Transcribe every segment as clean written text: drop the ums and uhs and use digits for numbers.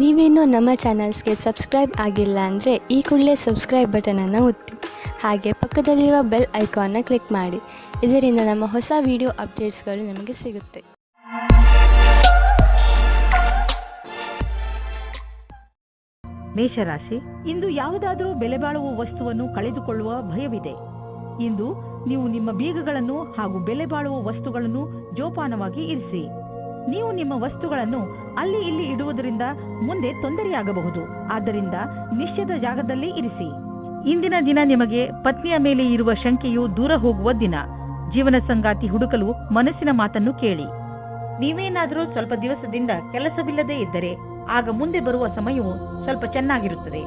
ನೀವೇನೂ ನಮ್ಮ ಚಾನಲ್ಸ್ಗೆ ಸಬ್ಸ್ಕ್ರೈಬ್ ಆಗಿಲ್ಲ ಅಂದರೆ ಈ ಕೂಡಲೇ ಸಬ್ಸ್ಕ್ರೈಬ್ ಬಟನನ್ನು ಒತ್ತಿ. ಹಾಗೆ ಪಕ್ಕದಲ್ಲಿರುವ ಬೆಲ್ ಐಕಾನ್ನ ಕ್ಲಿಕ್ ಮಾಡಿ. ಇದರಿಂದ ನಮ್ಮ ಹೊಸ ವಿಡಿಯೋ ಅಪ್ಡೇಟ್ಸ್ಗಳು ನಿಮಗೆ ಸಿಗುತ್ತೆ. ಮೇಷರಾಶಿ, ಇಂದು ಯಾವುದಾದರೂ ಬೆಲೆ ಬಾಳುವ ವಸ್ತುವನ್ನು ಕಳೆದುಕೊಳ್ಳುವ ಭಯವಿದೆ. ಇಂದು ನೀವು ನಿಮ್ಮ ಬೀಗಗಳನ್ನು ಹಾಗೂ ಬೆಲೆ ಬಾಳುವ ವಸ್ತುಗಳನ್ನು ಜೋಪಾನವಾಗಿ ಇರಿಸಿ. ನೀವು ನಿಮ್ಮ ವಸ್ತುಗಳನ್ನು ಅಲ್ಲಿ ಇಲ್ಲಿ ಇಡುವುದರಿಂದ ಮುಂದೆ ತೊಂದರೆಯಾಗಬಹುದು. ಆದ್ದರಿಂದ ನಿಶ್ಚಿತ ಜಾಗದಲ್ಲಿ ಇರಿಸಿ. ಇಂದಿನ ದಿನ ನಿಮಗೆ ಪತ್ನಿಯ ಮೇಲೆ ಇರುವ ಶಂಕೆಯು ದೂರ ಹೋಗುವ ದಿನ. ಜೀವನ ಸಂಗಾತಿ ಹುಡುಕಲು ಮನಸ್ಸಿನ ಮಾತನ್ನು ಕೇಳಿ. ನೀವೇನಾದರೂ ಸ್ವಲ್ಪ ದಿವಸದಿಂದ ಕೆಲಸವಿಲ್ಲದೆ ಇದ್ದರೆ ಆಗ ಮುಂದೆ ಬರುವ ಸಮಯವು ಸ್ವಲ್ಪ ಚೆನ್ನಾಗಿರುತ್ತದೆ.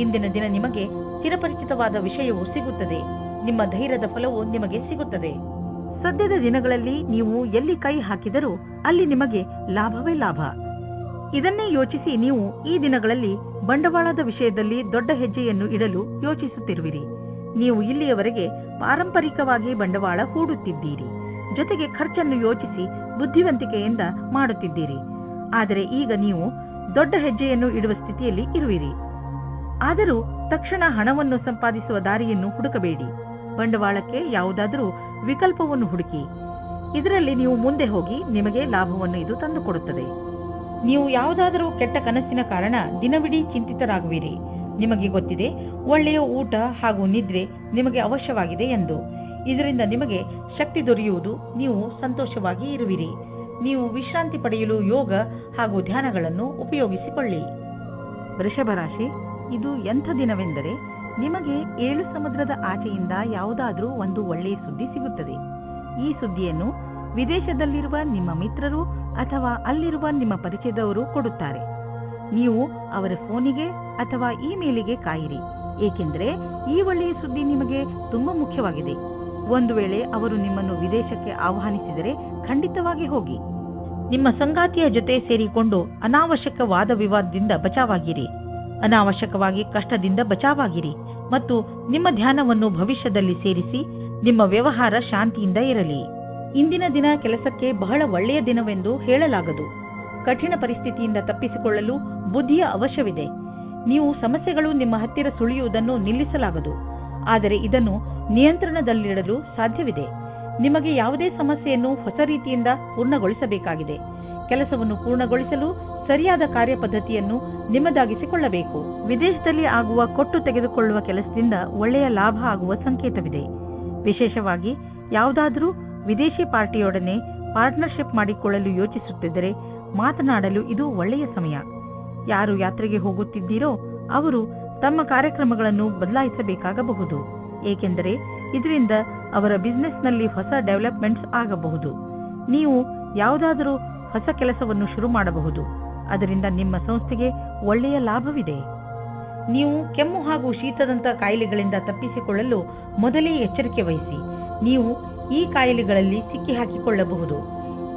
ಇಂದಿನ ದಿನ ನಿಮಗೆ ಚಿರಪರಿಚಿತವಾದ ವಿಷಯವು ಸಿಗುತ್ತದೆ. ನಿಮ್ಮ ಧೈರ್ಯದ ಫಲವು ನಿಮಗೆ ಸಿಗುತ್ತದೆ. ಸದ್ಯದ ದಿನಗಳಲ್ಲಿ ನೀವು ಎಲ್ಲಿ ಕೈ ಹಾಕಿದರೂ ಅಲ್ಲಿ ನಿಮಗೆ ಲಾಭವೇ ಲಾಭ. ಇದನ್ನೇ ಯೋಚಿಸಿ ನೀವು ಈ ದಿನಗಳಲ್ಲಿ ಬಂಡವಾಳದ ವಿಷಯದಲ್ಲಿ ದೊಡ್ಡ ಹೆಜ್ಜೆಯನ್ನು ಇಡಲು ಯೋಚಿಸುತ್ತಿರುವಿರಿ. ನೀವು ಇಲ್ಲಿಯವರೆಗೆ ಪಾರಂಪರಿಕವಾಗಿ ಬಂಡವಾಳ ಹೂಡುತ್ತಿದ್ದೀರಿ. ಜೊತೆಗೆ ಖರ್ಚನ್ನು ಯೋಚಿಸಿ ಬುದ್ಧಿವಂತಿಕೆಯಿಂದ ಮಾಡುತ್ತಿದ್ದೀರಿ. ಆದರೆ ಈಗ ನೀವು ದೊಡ್ಡ ಹೆಜ್ಜೆಯನ್ನು ಇಡುವ ಸ್ಥಿತಿಯಲ್ಲಿ ಇರುವಿರಿ. ಆದರೂ ತಕ್ಷಣ ಹಣವನ್ನು ಸಂಪಾದಿಸುವ ದಾರಿಯನ್ನು ಹುಡುಕಬೇಡಿ. ಬಂಡವಾಳಕ್ಕೆ ಯಾವುದಾದರೂ ವಿಕಲ್ಪವನ್ನು ಹುಡುಕಿ. ಇದರಲ್ಲಿ ನೀವು ಮುಂದೆ ಹೋಗಿ ನಿಮಗೆ ಲಾಭವನ್ನು ಇದು ತಂದುಕೊಡುತ್ತದೆ. ನೀವು ಯಾವುದಾದರೂ ಕೆಟ್ಟ ಕನಸಿನ ಕಾರಣ ದಿನವಿಡೀ ಚಿಂತಿತರಾಗುವಿರಿ. ನಿಮಗೆ ಗೊತ್ತಿದೆ, ಒಳ್ಳೆಯ ಊಟ ಹಾಗೂ ನಿದ್ರೆ ನಿಮಗೆ ಅವಶ್ಯವಾಗಿದೆ ಎಂದು. ಇದರಿಂದ ನಿಮಗೆ ಶಕ್ತಿ ದೊರೆಯುವುದು. ನೀವು ಸಂತೋಷವಾಗಿ ಇರುವಿರಿ. ನೀವು ವಿಶ್ರಾಂತಿ ಪಡೆಯಲು ಯೋಗ ಹಾಗೂ ಧ್ಯಾನಗಳನ್ನು ಉಪಯೋಗಿಸಿಕೊಳ್ಳಿ. ವೃಷಭ ರಾಶಿ, ಇದು ಎಂಥ ದಿನವೆಂದರೆ ನಿಮಗೆ 7 ಸಮುದ್ರದ ಆಚೆಯಿಂದ ಯಾವುದಾದ್ರೂ ಒಂದು ಒಳ್ಳೆಯ ಸುದ್ದಿ ಸಿಗುತ್ತದೆ. ಈ ಸುದ್ದಿಯನ್ನು ವಿದೇಶದಲ್ಲಿರುವ ನಿಮ್ಮ ಮಿತ್ರರು ಅಥವಾ ಅಲ್ಲಿರುವ ನಿಮ್ಮ ಪರಿಚಯದವರು ಕೊಡುತ್ತಾರೆ. ನೀವು ಅವರ ಫೋನಿಗೆ ಅಥವಾ ಇಮೇಲಿಗೆ ಕಾಯಿರಿ. ಏಕೆಂದರೆ ಈ ಒಳ್ಳೆಯ ಸುದ್ದಿ ನಿಮಗೆ ತುಂಬಾ ಮುಖ್ಯವಾಗಿದೆ. ಒಂದು ವೇಳೆ ಅವರು ನಿಮ್ಮನ್ನು ವಿದೇಶಕ್ಕೆ ಆಹ್ವಾನಿಸಿದರೆ ಖಂಡಿತವಾಗಿ ಹೋಗಿ. ನಿಮ್ಮ ಸಂಗಾತಿಯ ಜೊತೆ ಸೇರಿಕೊಂಡು ಅನಾವಶ್ಯಕ ವಾದ ವಿವಾದದಿಂದ ಬಚಾವಾಗಿರಿ. ಅನಾವಶ್ಯಕವಾಗಿ ಕಷ್ಟದಿಂದ ಬಚಾವಾಗಿರಿ ಮತ್ತು ನಿಮ್ಮ ಧ್ಯಾನವನ್ನು ಭವಿಷ್ಯದಲ್ಲಿ ಸೇರಿಸಿ. ನಿಮ್ಮ ವ್ಯವಹಾರ ಶಾಂತಿಯಿಂದ ಇರಲಿ. ಇಂದಿನ ದಿನ ಕೆಲಸಕ್ಕೆ ಬಹಳ ಒಳ್ಳೆಯ ದಿನವೆಂದು ಹೇಳಲಾಗದು. ಕಠಿಣ ಪರಿಸ್ಥಿತಿಯಿಂದ ತಪ್ಪಿಸಿಕೊಳ್ಳಲು ಬುದ್ಧಿಯ ಅವಶ್ಯವಿದೆ. ನೀವು ಸಮಸ್ಯೆಗಳು ನಿಮ್ಮ ಹತ್ತಿರ ಸುಳಿಯುವುದನ್ನು ನಿಲ್ಲಿಸಲಾಗದು. ಆದರೆ ಇದನ್ನು ನಿಯಂತ್ರಣದಲ್ಲಿಡಲು ಸಾಧ್ಯವಿದೆ. ನಿಮಗೆ ಯಾವುದೇ ಸಮಸ್ಯೆಯನ್ನು ಹೊಸ ರೀತಿಯಿಂದ ಪೂರ್ಣಗೊಳಿಸಬೇಕಾಗಿದೆ. ಕೆಲಸವನ್ನು ಪೂರ್ಣಗೊಳಿಸಲು ಸರಿಯಾದ ಕಾರ್ಯಪದ್ಧತಿಯನ್ನು ನಿಮ್ಮದಾಗಿಸಿಕೊಳ್ಳಬೇಕು. ವಿದೇಶದಲ್ಲಿ ಆಗುವ ಕೊಟ್ಟು ತೆಗೆದುಕೊಳ್ಳುವ ಕೆಲಸದಿಂದ ಒಳ್ಳೆಯ ಲಾಭ ಆಗುವ ಸಂಕೇತವಿದೆ. ವಿಶೇಷವಾಗಿ ಯಾವುದಾದರೂ ವಿದೇಶಿ ಪಾರ್ಟಿಯೊಡನೆ ಪಾರ್ಟ್ನರ್ಶಿಪ್ ಮಾಡಿಕೊಳ್ಳಲು ಯೋಚಿಸುತ್ತಿದ್ದರೆ ಮಾತನಾಡಲು ಇದು ಒಳ್ಳೆಯ ಸಮಯ. ಯಾರು ಯಾತ್ರೆಗೆ ಹೋಗುತ್ತಿದ್ದೀರೋ ಅವರು ತಮ್ಮ ಕಾರ್ಯಕ್ರಮಗಳನ್ನು ಬದಲಾಯಿಸಬೇಕಾಗಬಹುದು. ಏಕೆಂದರೆ ಇದರಿಂದ ಅವರ ಬಿಸಿನೆಸ್ನಲ್ಲಿ ಹೊಸ ಡೆವಲಪ್ಮೆಂಟ್ಸ್ ಆಗಬಹುದು. ನೀವು ಯಾವುದಾದರೂ ಹೊಸ ಕೆಲಸವನ್ನು ಶುರು ಮಾಡಬಹುದು. ಅದರಿಂದ ನಿಮ್ಮ ಸಂಸ್ಥೆಗೆ ಒಳ್ಳೆಯ ಲಾಭವಿದೆ. ನೀವು ಕೆಮ್ಮು ಹಾಗೂ ಶೀತದಂತ ಕಾಯಿಲೆಗಳಿಂದ ತಪ್ಪಿಸಿಕೊಳ್ಳಲು ಮೊದಲೇ ಎಚ್ಚರಿಕೆ ವಹಿಸಿ. ನೀವು ಈ ಕಾಯಿಲೆಗಳಲ್ಲಿ ಸಿಕ್ಕಿ ಹಾಕಿಕೊಳ್ಳಬಹುದು.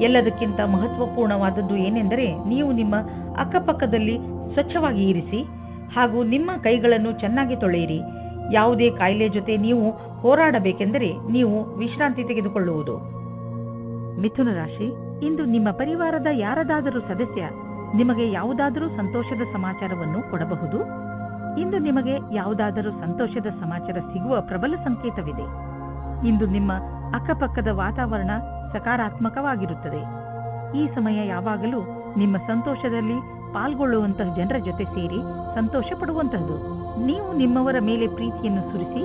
ಎಲ್ಲದಕ್ಕಿಂತ ಮಹತ್ವಪೂರ್ಣವಾದದ್ದು ಏನೆಂದರೆ ನೀವು ನಿಮ್ಮ ಅಕ್ಕಪಕ್ಕದಲ್ಲಿ ಸ್ವಚ್ಛವಾಗಿ ಇರಿಸಿ ಹಾಗೂ ನಿಮ್ಮ ಕೈಗಳನ್ನು ಚೆನ್ನಾಗಿ ತೊಳೆಯಿರಿ. ಯಾವುದೇ ಕಾಯಿಲೆ ಜೊತೆ ನೀವು ಹೋರಾಡಬೇಕೆಂದರೆ ನೀವು ವಿಶ್ರಾಂತಿ ತೆಗೆದುಕೊಳ್ಳುವುದು. ಮಿಥುನ ರಾಶಿ, ಇಂದು ನಿಮ್ಮ ಪರಿವಾರದ ಯಾರದಾದರೂ ಸದಸ್ಯ ನಿಮಗೆ ಯಾವುದಾದರೂ ಸಂತೋಷದ ಸಮಾಚಾರವನ್ನು ಕೊಡಬಹುದು. ಇಂದು ನಿಮಗೆ ಯಾವುದಾದರೂ ಸಂತೋಷದ ಸಮಾಚಾರ ಸಿಗುವ ಪ್ರಬಲ ಸಂಕೇತವಿದೆ. ಇಂದು ನಿಮ್ಮ ಅಕ್ಕಪಕ್ಕದ ವಾತಾವರಣ ಸಕಾರಾತ್ಮಕವಾಗಿರುತ್ತದೆ. ಈ ಸಮಯ ಯಾವಾಗಲೂ ನಿಮ್ಮ ಸಂತೋಷದಲ್ಲಿ ಪಾಲ್ಗೊಳ್ಳುವಂತಹ ಜನರ ಜೊತೆ ಸೇರಿ ಸಂತೋಷ ಪಡುವಂತಹದ್ದು. ನೀವು ನಿಮ್ಮವರ ಮೇಲೆ ಪ್ರೀತಿಯನ್ನು ಸುರಿಸಿ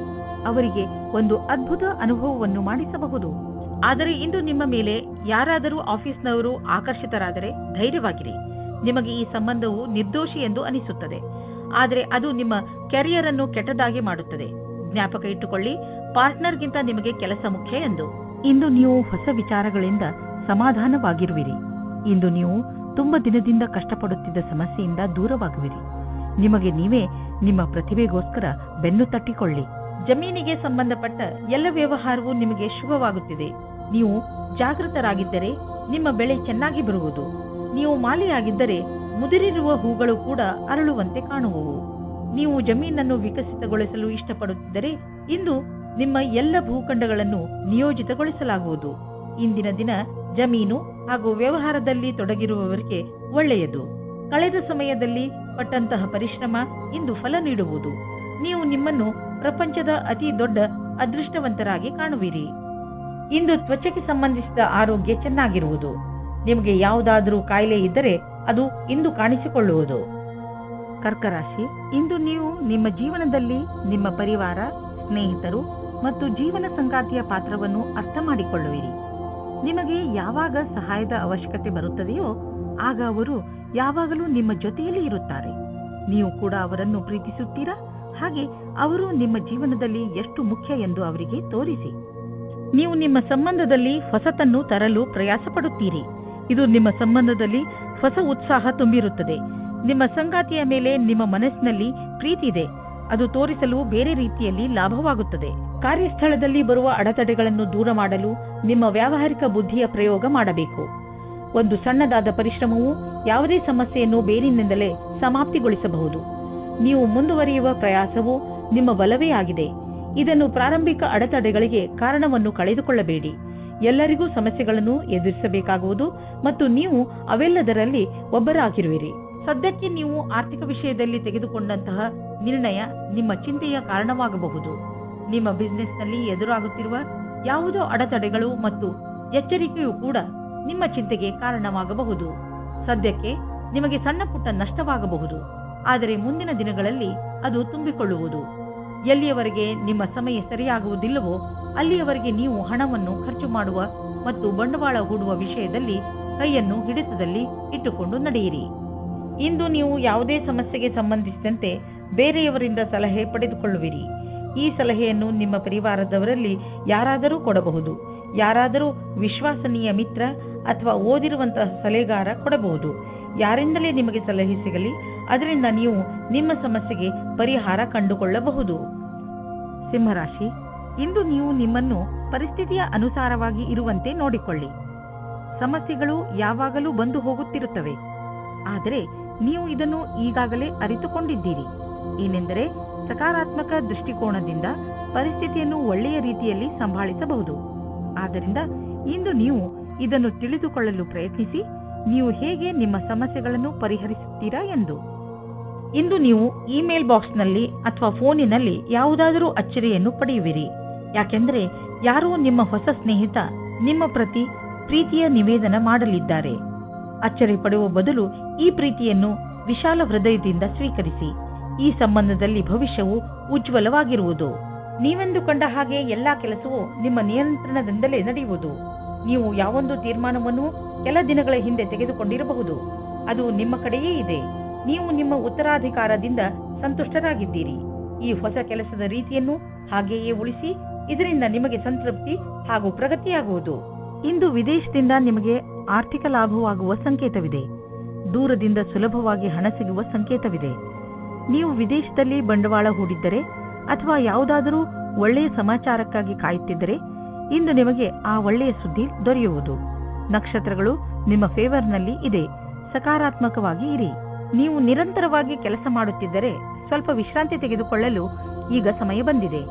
ಅವರಿಗೆ ಒಂದು ಅದ್ಭುತ ಅನುಭವವನ್ನು ಮಾಡಿಸಬಹುದು. ಆದರೆ ಇಂದು ನಿಮ್ಮ ಮೇಲೆ ಯಾರಾದರೂ ಆಫೀಸ್ನವರು ಆಕರ್ಷಿತರಾದರೆ ಧೈರ್ಯವಾಗಿರಿ. ನಿಮಗೆ ಈ ಸಂಬಂಧವು ನಿರ್ದೋಷಿ ಎಂದು ಅನಿಸುತ್ತದೆ, ಆದರೆ ಅದು ನಿಮ್ಮ ಕೆರಿಯರ್ ಅನ್ನು ಕೆಟ್ಟದಾಗಿ ಮಾಡುತ್ತದೆ. ಜ್ಞಾಪಕ ಇಟ್ಟುಕೊಳ್ಳಿ, ಪಾರ್ಟ್ನರ್ಗಿಂತ ನಿಮಗೆ ಕೆಲಸ ಮುಖ್ಯ ಎಂದು. ಇಂದು ನೀವು ಹೊಸ ವಿಚಾರಗಳಿಂದ ಸಮಾಧಾನವಾಗಿರುವಿರಿ. ಇಂದು ನೀವು ತುಂಬಾ ದಿನದಿಂದ ಕಷ್ಟಪಡುತ್ತಿದ್ದ ಸಮಸ್ಯೆಯಿಂದ ದೂರವಾಗುವಿರಿ. ನಿಮಗೆ ನೀವೇ ನಿಮ್ಮ ಪ್ರತಿಭೆಗೋಸ್ಕರ ಬೆನ್ನು ತಟ್ಟಿಕೊಳ್ಳಿ. ಜಮೀನಿಗೆ ಸಂಬಂಧಪಟ್ಟ ಎಲ್ಲ ವ್ಯವಹಾರವೂ ನಿಮಗೆ ಶುಭವಾಗುತ್ತಿದೆ. ನೀವು ಜಾಗೃತರಾಗಿದ್ದರೆ ನಿಮ್ಮ ಬೆಳೆ ಚೆನ್ನಾಗಿ ಬರುವುದು. ನೀವು ಮಾಲಿಯಾಗಿದ್ದರೆ ಮುದುರಿರುವ ಹೂಗಳು ಕೂಡ ಅರಳುವಂತೆ ಕಾಣುವವು. ನೀವು ಜಮೀನನ್ನು ವಿಕಸಿತಗೊಳಿಸಲು ಇಷ್ಟಪಡುತ್ತಿದ್ದರೆ ಇಂದು ನಿಮ್ಮ ಎಲ್ಲ ಭೂಖಂಡಗಳನ್ನು ನಿಯೋಜಿತಗೊಳಿಸಲಾಗುವುದು. ಇಂದಿನ ದಿನ ಜಮೀನು ಹಾಗೂ ವ್ಯವಹಾರದಲ್ಲಿ ತೊಡಗಿರುವವರಿಗೆ ಒಳ್ಳೆಯದು. ಕಳೆದ ಸಮಯದಲ್ಲಿ ಪಟ್ಟಂತಹ ಪರಿಶ್ರಮ ಇಂದು ಫಲ ನೀಡುವುದು. ನೀವು ನಿಮ್ಮನ್ನು ಪ್ರಪಂಚದ ಅತಿ ದೊಡ್ಡ ಅದೃಷ್ಟವಂತರಾಗಿ ಕಾಣುವಿರಿ. ಇಂದು ತ್ವಚೆಗೆ ಸಂಬಂಧಿಸಿದ ಆರೋಗ್ಯ ಚೆನ್ನಾಗಿರುವುದು. ನಿಮಗೆ ಯಾವುದಾದರೂ ಕಾಯಿಲೆ ಇದ್ದರೆ ಅದು ಇಂದು ಕಾಣಿಸಿಕೊಳ್ಳುವುದು. ಕರ್ಕ ರಾಶಿ, ಇಂದು ನೀವು ನಿಮ್ಮ ಜೀವನದಲ್ಲಿ ನಿಮ್ಮ ಪರಿವಾರ, ಸ್ನೇಹಿತರು ಮತ್ತು ಜೀವನ ಸಂಗಾತಿಯ ಪಾತ್ರವನ್ನು ಅರ್ಥ ಮಾಡಿಕೊಳ್ಳುವಿರಿ. ನಿಮಗೆ ಯಾವಾಗ ಸಹಾಯದ ಅವಶ್ಯಕತೆ ಬರುತ್ತದೆಯೋ ಆಗ ಅವರು ಯಾವಾಗಲೂ ನಿಮ್ಮ ಜೊತೆಯಲ್ಲಿ ಇರುತ್ತಾರೆ. ನೀವು ಕೂಡ ಅವರನ್ನು ಪ್ರೀತಿಸುತ್ತೀರಾ? ಹಾಗೆ ಅವರು ನಿಮ್ಮ ಜೀವನದಲ್ಲಿ ಎಷ್ಟು ಮುಖ್ಯ ಎಂದು ಅವರಿಗೆ ತೋರಿಸಿ. ನೀವು ನಿಮ್ಮ ಸಂಬಂಧದಲ್ಲಿ ಹೊಸತನ್ನು ತರಲು ಪ್ರಯಾಸ ಪಡುತ್ತೀರಿ. ಇದು ನಿಮ್ಮ ಸಂಬಂಧದಲ್ಲಿ ಹೊಸ ಉತ್ಸಾಹ ತುಂಬಿರುತ್ತದೆ. ನಿಮ್ಮ ಸಂಗಾತಿಯ ಮೇಲೆ ನಿಮ್ಮ ಮನಸ್ಸಿನಲ್ಲಿ ಪ್ರೀತಿ ಇದೆ. ಅದು ತೋರಿಸಲು ಬೇರೆ ರೀತಿಯಲ್ಲಿ ಲಾಭವಾಗುತ್ತದೆ. ಕಾರ್ಯಸ್ಥಳದಲ್ಲಿ ಬರುವ ಅಡೆತಡೆಗಳನ್ನು ದೂರ ಮಾಡಲು ನಿಮ್ಮ ವ್ಯಾವಹಾರಿಕ ಬುದ್ಧಿಯ ಪ್ರಯೋಗ ಮಾಡಬೇಕು. ಒಂದು ಸಣ್ಣದಾದ ಪರಿಶ್ರಮವು ಯಾವುದೇ ಸಮಸ್ಯೆಯನ್ನು ಬೇರಿನಿಂದಲೇ ಸಮಾಪ್ತಿಗೊಳಿಸಬಹುದು. ನೀವು ಮುಂದುವರಿಯುವ ಪ್ರಯಾಸವು ನಿಮ್ಮ ಬಲವೇ ಆಗಿದೆ. ಇದನ್ನು ಪ್ರಾರಂಭಿಕ ಅಡೆತಡೆಗಳಿಗೆ ಕಾರಣವನ್ನು ಕಳೆದುಕೊಳ್ಳಬೇಡಿ. ಎಲ್ಲರಿಗೂ ಸಮಸ್ಯೆಗಳನ್ನು ಎದುರಿಸಬೇಕಾಗುವುದು ಮತ್ತು ನೀವು ಅವೆಲ್ಲದರಲ್ಲಿ ಒಬ್ಬರಾಗಿರುವಿರಿ. ಸದ್ಯಕ್ಕೆ ನೀವು ಆರ್ಥಿಕ ವಿಷಯದಲ್ಲಿ ತೆಗೆದುಕೊಂಡಂತಹ ನಿರ್ಣಯ ನಿಮ್ಮ ಚಿಂತೆಯ ಕಾರಣವಾಗಬಹುದು. ನಿಮ್ಮ ಬಿಸಿನೆಸ್ನಲ್ಲಿ ಎದುರಾಗುತ್ತಿರುವ ಯಾವುದೋ ಅಡೆತಡೆಗಳು ಮತ್ತು ಎಚ್ಚರಿಕೆಯೂ ಕೂಡ ನಿಮ್ಮ ಚಿಂತೆಗೆ ಕಾರಣವಾಗಬಹುದು. ಸದ್ಯಕ್ಕೆ ನಿಮಗೆ ಸಣ್ಣ ಪುಟ್ಟ ನಷ್ಟವಾಗಬಹುದು, ಆದರೆ ಮುಂದಿನ ದಿನಗಳಲ್ಲಿ ಅದು ತುಂಬಿಕೊಳ್ಳುವುದು. ಎಲ್ಲಿಯವರೆಗೆ ನಿಮ್ಮ ಸಮಯ ಸರಿಯಾಗುವುದಿಲ್ಲವೋ ಅಲ್ಲಿಯವರೆಗೆ ನೀವು ಹಣವನ್ನು ಖರ್ಚು ಮಾಡುವ ಮತ್ತು ಬಂಡವಾಳ ಹೂಡುವ ವಿಷಯದಲ್ಲಿ ಕೈಯನ್ನು ಹಿಡಿತದಲ್ಲಿ ಇಟ್ಟುಕೊಂಡು ನಡೆಯಿರಿ. ಇಂದು ನೀವು ಯಾವುದೇ ಸಮಸ್ಯೆಗೆ ಸಂಬಂಧಿಸಿದಂತೆ ಬೇರೆಯವರಿಂದ ಸಲಹೆ ಪಡೆದುಕೊಳ್ಳುವಿರಿ. ಈ ಸಲಹೆಯನ್ನು ನಿಮ್ಮ ಪರಿವಾರದವರಲ್ಲಿ ಯಾರಾದರೂ ಕೊಡಬಹುದು. ಯಾರಾದರೂ ವಿಶ್ವಾಸನೀಯ ಮಿತ್ರ ಅಥವಾ ಓದಿರುವಂತಹ ಸಲಹೆಗಾರ ಕೊಡಬಹುದು. ಯಾರಿಂದಲೇ ನಿಮಗೆ ಸಲಹೆ ಸಿಗಲಿ, ಅದರಿಂದ ನೀವು ನಿಮ್ಮ ಸಮಸ್ಯೆಗೆ ಪರಿಹಾರ ಕಂಡುಕೊಳ್ಳಬಹುದು. ಸಿಂಹರಾಶಿ, ಇಂದು ನೀವು ನಿಮ್ಮನ್ನು ಪರಿಸ್ಥಿತಿಯ ಅನುಸಾರವಾಗಿ ಇರುವಂತೆ ನೋಡಿಕೊಳ್ಳಿ. ಸಮಸ್ಯೆಗಳು ಯಾವಾಗಲೂ ಬಂದು ಹೋಗುತ್ತಿರುತ್ತವೆ, ಆದರೆ ನೀವು ಇದನ್ನು ಈಗಾಗಲೇ ಅರಿತುಕೊಂಡಿದ್ದೀರಿ. ಏನೆಂದರೆ ಸಕಾರಾತ್ಮಕ ದೃಷ್ಟಿಕೋನದಿಂದ ಪರಿಸ್ಥಿತಿಯನ್ನು ಒಳ್ಳೆಯ ರೀತಿಯಲ್ಲಿ ಸಂಭಾಳಿಸಬಹುದು. ಆದ್ದರಿಂದ ಇಂದು ನೀವು ಇದನ್ನು ತಿಳಿದುಕೊಳ್ಳಲು ಪ್ರಯತ್ನಿಸಿ, ನೀವು ಹೇಗೆ ನಿಮ್ಮ ಸಮಸ್ಯೆಗಳನ್ನು ಪರಿಹರಿಸುತ್ತೀರಾ ಎಂದು. ಇಂದು ನೀವು ಇಮೇಲ್ ಬಾಕ್ಸ್ನಲ್ಲಿ ಅಥವಾ ಫೋನಿನಲ್ಲಿ ಯಾವುದಾದರೂ ಅಚ್ಚರಿಯನ್ನು ಪಡೆಯುವಿರಿ. ಯಾಕೆಂದರೆ ಯಾರೋ ನಿಮ್ಮ ಹೊಸ ಸ್ನೇಹಿತ ನಿಮ್ಮ ಪ್ರತಿ ಪ್ರೀತಿಯ ನಿವೇದನ ಮಾಡಲಿದ್ದಾರೆ. ಅಚ್ಚರಿ ಪಡುವ ಬದಲು ಈ ಪ್ರೀತಿಯನ್ನು ವಿಶಾಲ ಹೃದಯದಿಂದ ಸ್ವೀಕರಿಸಿ. ಈ ಸಂಬಂಧದಲ್ಲಿ ಭವಿಷ್ಯವು ಉಜ್ವಲವಾಗಿರುವುದು. ನೀವೆಂದು ಕಂಡ ಹಾಗೆ ಎಲ್ಲಾ ಕೆಲಸವೂ ನಿಮ್ಮ ನಿಯಂತ್ರಣದಿಂದಲೇ ನಡೆಯುವುದು. ನೀವು ಯಾವೊಂದು ತೀರ್ಮಾನವನ್ನು ಕೆಲ ದಿನಗಳ ಹಿಂದೆ ತೆಗೆದುಕೊಂಡಿರಬಹುದು, ಅದು ನಿಮ್ಮ ಕಡೆಯೇ ಇದೆ. ನೀವು ನಿಮ್ಮ ಉತ್ತರಾಧಿಕಾರದಿಂದ ಸಂತುಷ್ಟರಾಗಿದ್ದೀರಿ. ಈ ಹೊಸ ಕೆಲಸದ ರೀತಿಯನ್ನು ಹಾಗೆಯೇ ಉಳಿಸಿ. ಇದರಿಂದ ನಿಮಗೆ ಸಂತೃಪ್ತಿ ಹಾಗೂ ಪ್ರಗತಿಯಾಗುವುದು. ಇಂದು ವಿದೇಶದಿಂದ ನಿಮಗೆ ಆರ್ಥಿಕ ಲಾಭವಾಗುವ ಸಂಕೇತವಿದೆ. ದೂರದಿಂದ ಸುಲಭವಾಗಿ ಹಣ ಸಿಗುವ ಸಂಕೇತವಿದೆ. ನೀವು ವಿದೇಶದಲ್ಲಿ ಬಂಡವಾಳ ಹೂಡಿದ್ದರೆ ಅಥವಾ ಯಾವುದಾದರೂ ಒಳ್ಳೆಯ ಸಮಾಚಾರಕ್ಕಾಗಿ ಕಾಯುತ್ತಿದ್ದರೆ ಇಂದು ನಿಮಗೆ ಆ ಒಳ್ಳೆಯ ಸುದ್ದಿ ದೊರೆಯುವುದು. ನಕ್ಷತ್ರಗಳು ನಿಮ್ಮ ಫೇವರ್ನಲ್ಲಿ ಇದೆ. ಸಕಾರಾತ್ಮಕವಾಗಿ ಇರಿ. ನೀವು ನಿರಂತರವಾಗಿ ಕೆಲಸ ಮಾಡುತ್ತಿದ್ದರೆ ಸ್ವಲ್ಪ ವಿಶ್ರಾಂತಿ ತೆಗೆದುಕೊಳ್ಳಲು ಈಗ ಸಮಯ ಬಂದಿದೆ.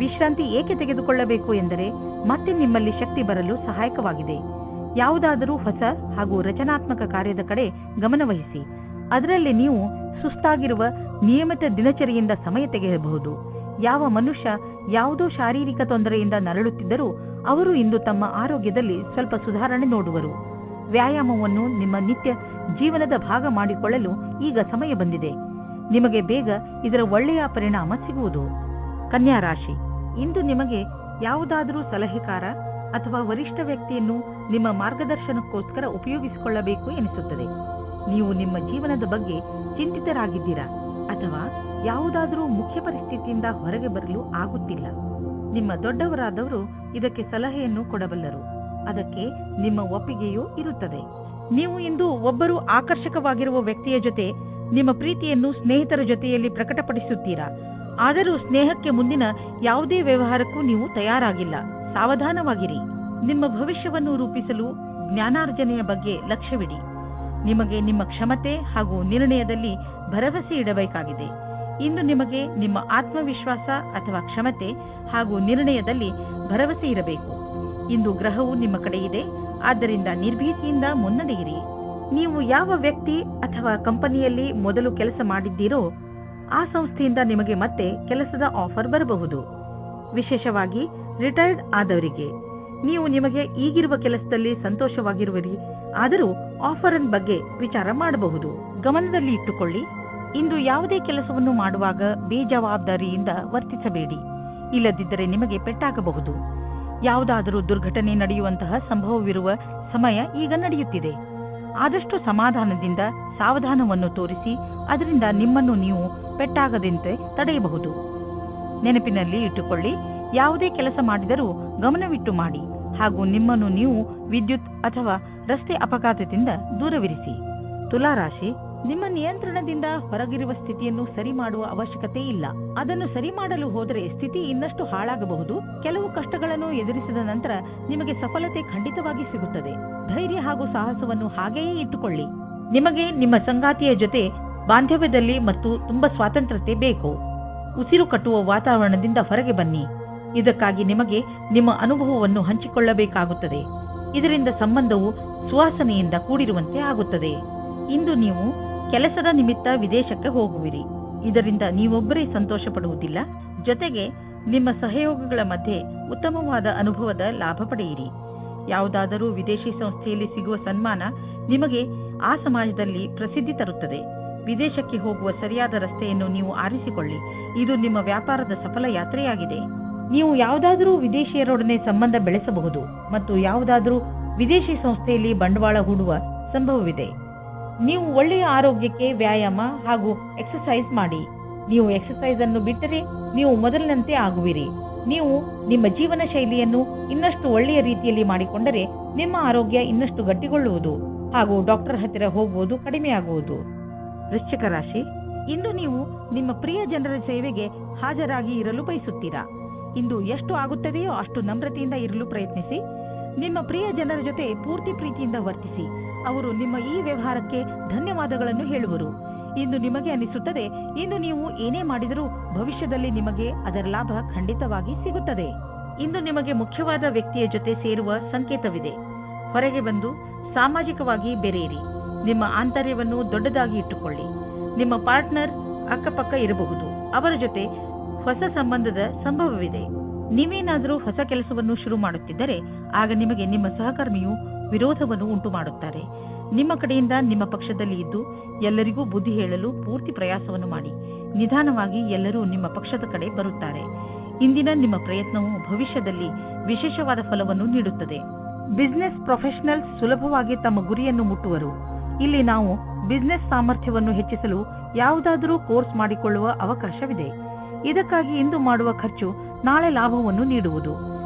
ವಿಶ್ರಾಂತಿ ಏಕೆ ತೆಗೆದುಕೊಳ್ಳಬೇಕು ಎಂದರೆ ಮತ್ತೆ ನಿಮ್ಮಲ್ಲಿ ಶಕ್ತಿ ಬರಲು ಸಹಾಯಕವಾಗಿದೆ. ಯಾವುದಾದರೂ ಹೊಸ ಹಾಗೂ ರಚನಾತ್ಮಕ ಕಾರ್ಯದ ಕಡೆ ಗಮನವಹಿಸಿ. ಅದರಲ್ಲಿ ನೀವು ಸುಸ್ತಾಗಿರುವ ನಿಯಮಿತ ದಿನಚರಿಯಿಂದ ಸಮಯ ತೆಗೆಯಬಹುದು. ಯಾವ ಮನುಷ್ಯ ಯಾವುದೋ ಶಾರೀರಿಕ ತೊಂದರೆಯಿಂದ ನರಳುತ್ತಿದ್ದರೂ ಅವರು ಇಂದು ತಮ್ಮ ಆರೋಗ್ಯದಲ್ಲಿ ಸ್ವಲ್ಪ ಸುಧಾರಣೆ ನೋಡುವರು. ವ್ಯಾಯಾಮವನ್ನು ನಿಮ್ಮ ನಿತ್ಯ ಜೀವನದ ಭಾಗ ಮಾಡಿಕೊಳ್ಳಲು ಈಗ ಸಮಯ ಬಂದಿದೆ. ನಿಮಗೆ ಬೇಗ ಇದರ ಒಳ್ಳೆಯ ಪರಿಣಾಮ ಸಿಗುವುದು. ಕನ್ಯಾ ರಾಶಿ, ಇಂದು ನಿಮಗೆ ಯಾವುದಾದರೂ ಸಲಹೆಕಾರ ಅಥವಾ ವರಿಷ್ಠ ವ್ಯಕ್ತಿಯನ್ನು ನಿಮ್ಮ ಮಾರ್ಗದರ್ಶನಕ್ಕೋಸ್ಕರ ಉಪಯೋಗಿಸಿಕೊಳ್ಳಬೇಕು ಎನಿಸುತ್ತದೆ. ನೀವು ನಿಮ್ಮ ಜೀವನದ ಬಗ್ಗೆ ಚಿಂತಿತರಾಗಿದ್ದೀರಾ ಅಥವಾ ಯಾವುದಾದರೂ ಮುಖ್ಯ ಪರಿಸ್ಥಿತಿಯಿಂದ ಹೊರಗೆ ಬರಲು ಆಗುತ್ತಿಲ್ಲ. ನಿಮ್ಮ ದೊಡ್ಡವರಾದವರು ಇದಕ್ಕೆ ಸಲಹೆಯನ್ನು ಕೊಡಬಲ್ಲರು. ಅದಕ್ಕೆ ನಿಮ್ಮ ಒಪ್ಪಿಗೆಯೂ ಇರುತ್ತದೆ. ನೀವು ಇಂದು ಒಬ್ಬರು ಆಕರ್ಷಕವಾಗಿರುವ ವ್ಯಕ್ತಿಯ ಜೊತೆ ನಿಮ್ಮ ಪ್ರೀತಿಯನ್ನು ಸ್ನೇಹಿತರ ಜೊತೆಯಲ್ಲಿ ಪ್ರಕಟಪಡಿಸುತ್ತೀರಾ. ಆದರೂ ಸ್ನೇಹಕ್ಕೆ ಮುಂದಿನ ಯಾವುದೇ ವ್ಯವಹಾರಕ್ಕೂ ನೀವು ತಯಾರಾಗಿಲ್ಲ. ಸಾವಧಾನವಾಗಿರಿ. ನಿಮ್ಮ ಭವಿಷ್ಯವನ್ನು ರೂಪಿಸಲು ಜ್ಞಾನಾರ್ಜನೆಯ ಬಗ್ಗೆ ಲಕ್ಷ್ಯವಿಡಿ. ನಿಮಗೆ ನಿಮ್ಮ ಕ್ಷಮತೆ ಹಾಗೂ ನಿರ್ಣಯದಲ್ಲಿ ಭರವಸೆ ಇಡಬೇಕಾಗಿದೆ. ಇಂದು ನಿಮಗೆ ನಿಮ್ಮ ಆತ್ಮವಿಶ್ವಾಸ ಅಥವಾ ಕ್ಷಮತೆ ಹಾಗೂ ನಿರ್ಣಯದಲ್ಲಿ ಭರವಸೆ ಇರಬೇಕು. ಇಂದು ಗ್ರಹವು ನಿಮ್ಮ ಕಡೆ ಇದೆ. ಆದ್ದರಿಂದ ನಿರ್ಭೀತಿಯಿಂದ ಮುನ್ನಡೆಯಿರಿ. ನೀವು ಯಾವ ವ್ಯಕ್ತಿ ಅಥವಾ ಕಂಪನಿಯಲ್ಲಿ ಮೊದಲು ಕೆಲಸ ಮಾಡಿದ್ದೀರೋ ಆ ಸಂಸ್ಥೆಯಿಂದ ನಿಮಗೆ ಮತ್ತೆ ಕೆಲಸದ ಆಫರ್ ಬರಬಹುದು. ವಿಶೇಷವಾಗಿ ರಿಟೈರ್ಡ್ ಆದವರಿಗೆ ನೀವು ನಿಮಗೆ ಈಗಿರುವ ಕೆಲಸದಲ್ಲಿ ಸಂತೋಷವಾಗಿರುವಿರಿ, ಆದರೂ ಆಫರ್ ಬಗ್ಗೆ ವಿಚಾರ ಮಾಡಬಹುದು. ಗಮನದಲ್ಲಿ ಇಟ್ಟುಕೊಳ್ಳಿ, ಇಂದು ಯಾವುದೇ ಕೆಲಸವನ್ನು ಮಾಡುವಾಗ ಬೇಜವಾಬ್ದಾರಿಯಿಂದ ವರ್ತಿಸಬೇಡಿ, ಇಲ್ಲದಿದ್ದರೆ ನಿಮಗೆ ಪೆಟ್ಟಾಗಬಹುದು. ಯಾವುದಾದರೂ ದುರ್ಘಟನೆ ನಡೆಯುವಂತಹ ಸಂಭವವಿರುವ ಸಮಯ ಈಗ ನಡೆಯುತ್ತಿದೆ. ಆದಷ್ಟು ಸಮಾಧಾನದಿಂದ ಸಾವಧಾನವನ್ನು ತೋರಿಸಿ ಅದರಿಂದ ನಿಮ್ಮನ್ನು ನೀವು ಪೆಟ್ಟಾಗದಂತೆ ತಡೆಯಬಹುದು. ನೆನಪಿನಲ್ಲಿ ಇಟ್ಟುಕೊಳ್ಳಿ, ಯಾವುದೇ ಕೆಲಸ ಮಾಡಿದರೂ ಗಮನವಿಟ್ಟು ಮಾಡಿ ಹಾಗೂ ನಿಮ್ಮನ್ನು ನೀವು ವಿದ್ಯುತ್ ಅಥವಾ ರಸ್ತೆ ಅಪಘಾತದಿಂದ ದೂರವಿರಿಸಿ. ತುಲಾರಾಶಿ, ನಿಮ್ಮ ನಿಯಂತ್ರಣದಿಂದ ಹೊರಗಿರುವ ಸ್ಥಿತಿಯನ್ನು ಸರಿ ಮಾಡುವ ಅವಶ್ಯಕತೆ ಇಲ್ಲ. ಅದನ್ನು ಸರಿ ಮಾಡಲು ಹೋದರೆ ಸ್ಥಿತಿ ಇನ್ನಷ್ಟು ಹಾಳಾಗಬಹುದು. ಕೆಲವು ಕಷ್ಟಗಳನ್ನು ಎದುರಿಸಿದ ನಂತರ ನಿಮಗೆ ಸಫಲತೆ ಖಂಡಿತವಾಗಿ ಸಿಗುತ್ತದೆ. ಧೈರ್ಯ ಹಾಗೂ ಸಾಹಸವನ್ನು ಹಾಗೆಯೇ ಇಟ್ಟುಕೊಳ್ಳಿ. ನಿಮಗೆ ನಿಮ್ಮ ಸಂಗಾತಿಯ ಜೊತೆ ಬಾಂಧವ್ಯದಲ್ಲಿ ಮತ್ತು ತುಂಬಾ ಸ್ವಾತಂತ್ರ್ಯತೆ ಬೇಕು. ಉಸಿರು ಕಟ್ಟುವ ವಾತಾವರಣದಿಂದ ಹೊರಗೆ ಬನ್ನಿ. ಇದಕ್ಕಾಗಿ ನಿಮಗೆ ನಿಮ್ಮ ಅನುಭವವನ್ನು ಹಂಚಿಕೊಳ್ಳಬೇಕಾಗುತ್ತದೆ. ಇದರಿಂದ ಸಂಬಂಧವು ಸುವಾಸನೆಯಿಂದ ಕೂಡಿರುವಂತೆ ಆಗುತ್ತದೆ. ಇಂದು ನೀವು ಕೆಲಸದ ನಿಮಿತ್ತ ವಿದೇಶಕ್ಕೆ ಹೋಗುವಿರಿ. ಇದರಿಂದ ನೀವೊಬ್ಬರೇ ಸಂತೋಷ ಪಡುವುದಿಲ್ಲ, ಜೊತೆಗೆ ನಿಮ್ಮ ಸಹಯೋಗಿಗಳ ಮಧ್ಯೆ ಉತ್ತಮವಾದ ಅನುಭವದ ಲಾಭ ಪಡೆಯಿರಿ. ಯಾವುದಾದರೂ ವಿದೇಶಿ ಸಂಸ್ಥೆಯಲ್ಲಿ ಸಿಗುವ ಸನ್ಮಾನ ನಿಮಗೆ ಆ ಸಮಾಜದಲ್ಲಿ ಪ್ರಸಿದ್ಧಿ ತರುತ್ತದೆ. ವಿದೇಶಕ್ಕೆ ಹೋಗುವ ಸರಿಯಾದ ರಸ್ತೆಯನ್ನು ನೀವು ಆರಿಸಿಕೊಳ್ಳಿ. ಇದು ನಿಮ್ಮ ವ್ಯಾಪಾರದ ಸಫಲ ಯಾತ್ರೆಯಾಗಿದೆ. ನೀವು ಯಾವುದಾದರೂ ವಿದೇಶಿಯರೊಡನೆ ಸಂಬಂಧ ಬೆಳೆಸಬಹುದು ಮತ್ತು ಯಾವುದಾದರೂ ವಿದೇಶಿ ಸಂಸ್ಥೆಯಲ್ಲಿ ಬಂಡವಾಳ ಹೂಡುವ ಸಂಭವವಿದೆ. ನೀವು ಒಳ್ಳೆಯ ಆರೋಗ್ಯಕ್ಕೆ ವ್ಯಾಯಾಮ ಹಾಗೂ ಎಕ್ಸರ್ಸೈಸ್ ಮಾಡಿ. ನೀವು ಎಕ್ಸರ್ಸೈಸ್ ಅನ್ನು ಬಿಟ್ಟರೆ ನೀವು ಮೊದಲಿನಂತೆ ಆಗುವಿರಿ. ನೀವು ನಿಮ್ಮ ಜೀವನ ಶೈಲಿಯನ್ನು ಇನ್ನಷ್ಟು ಒಳ್ಳೆಯ ರೀತಿಯಲ್ಲಿ ಮಾಡಿಕೊಂಡರೆ ನಿಮ್ಮ ಆರೋಗ್ಯ ಇನ್ನಷ್ಟು ಗಟ್ಟಿಗೊಳ್ಳುವುದು ಹಾಗೂ ಡಾಕ್ಟರ್ ಹತ್ತಿರ ಹೋಗುವುದು ಕಡಿಮೆಯಾಗುವುದು. ವೃಶ್ಚಿಕ ರಾಶಿ, ಇಂದು ನೀವು ನಿಮ್ಮ ಪ್ರಿಯ ಜನರ ಸೇವೆಗೆ ಹಾಜರಾಗಿ ಇರಲು ಬಯಸುತ್ತೀರಾ. ಇಂದು ಎಷ್ಟು ಆಗುತ್ತದೆಯೋ ಅಷ್ಟು ನಮ್ರತೆಯಿಂದ ಇರಲು ಪ್ರಯತ್ನಿಸಿ. ನಿಮ್ಮ ಪ್ರಿಯ ಜನರ ಜೊತೆ ಪೂರ್ತಿ ಪ್ರೀತಿಯಿಂದ ವರ್ತಿಸಿ. ಅವರು ನಿಮ್ಮ ಈ ವ್ಯವಹಾರಕ್ಕೆ ಧನ್ಯವಾದಗಳನ್ನು ಹೇಳುವರು. ಇಂದು ನಿಮಗೆ ಅನಿಸುತ್ತದೆ, ಇಂದು ನೀವು ಏನೇ ಮಾಡಿದರೂ ಭವಿಷ್ಯದಲ್ಲಿ ನಿಮಗೆ ಅದರ ಲಾಭ ಖಂಡಿತವಾಗಿ ಸಿಗುತ್ತದೆ. ಇಂದು ನಿಮಗೆ ಮುಖ್ಯವಾದ ವ್ಯಕ್ತಿಯ ಜೊತೆ ಸೇರುವ ಸಂಕೇತವಿದೆ. ಹೊರಗೆ ಬಂದು ಸಾಮಾಜಿಕವಾಗಿ ಬೆರೆಯಿರಿ. ನಿಮ್ಮ ಆಂತರ್ಯವನ್ನು ದೊಡ್ಡದಾಗಿ ಇಟ್ಟುಕೊಳ್ಳಿ. ನಿಮ್ಮ ಪಾರ್ಟ್ನರ್ ಅಕ್ಕಪಕ್ಕ ಇರಬಹುದು. ಅವರ ಜೊತೆ ಹೊಸ ಸಂಬಂಧದ ಸಂಭವವಿದೆ. ನೀವೇನಾದರೂ ಹೊಸ ಕೆಲಸವನ್ನು ಶುರು ಮಾಡುತ್ತಿದ್ದರೆ ಆಗ ನಿಮಗೆ ನಿಮ್ಮ ಸಹಕರ್ಮಿಯು ವಿರೋಧವನ್ನು ಉಂಟು ಮಾಡುತ್ತಾರೆ. ನಿಮ್ಮ ಕಡೆಯಿಂದ ನಿಮ್ಮ ಪಕ್ಷದಲ್ಲಿ ಇದ್ದು ಎಲ್ಲರಿಗೂ ಬುದ್ಧಿ ಹೇಳಲು ಪೂರ್ತಿ ಪ್ರಯಾಸವನ್ನು ಮಾಡಿ. ನಿಧಾನವಾಗಿ ಎಲ್ಲರೂ ನಿಮ್ಮ ಪಕ್ಷದ ಕಡೆ ಬರುತ್ತಾರೆ. ಇಂದಿನ ನಿಮ್ಮ ಪ್ರಯತ್ನವು ಭವಿಷ್ಯದಲ್ಲಿ ವಿಶೇಷವಾದ ಫಲವನ್ನು ನೀಡುತ್ತದೆ. ಬಿಸಿನೆಸ್ ಪ್ರೊಫೆಷನಲ್ಸ್ ಸುಲಭವಾಗಿ ತಮ್ಮ ಗುರಿಯನ್ನು ಮುಟ್ಟುವರು. ಇಲ್ಲಿ ನಾವು ಬಿಸಿನೆಸ್ ಸಾಮರ್ಥ್ಯವನ್ನು ಹೆಚ್ಚಿಸಲು ಯಾವುದಾದರೂ ಕೋರ್ಸ್ ಮಾಡಿಕೊಳ್ಳುವ ಅವಕಾಶವಿದೆ. ಇದಕ್ಕಾಗಿ ಇಂದು ಮಾಡುವ ಖರ್ಚು ನಾಳೆ ಲಾಭವನ್ನು ನೀಡುವುದು.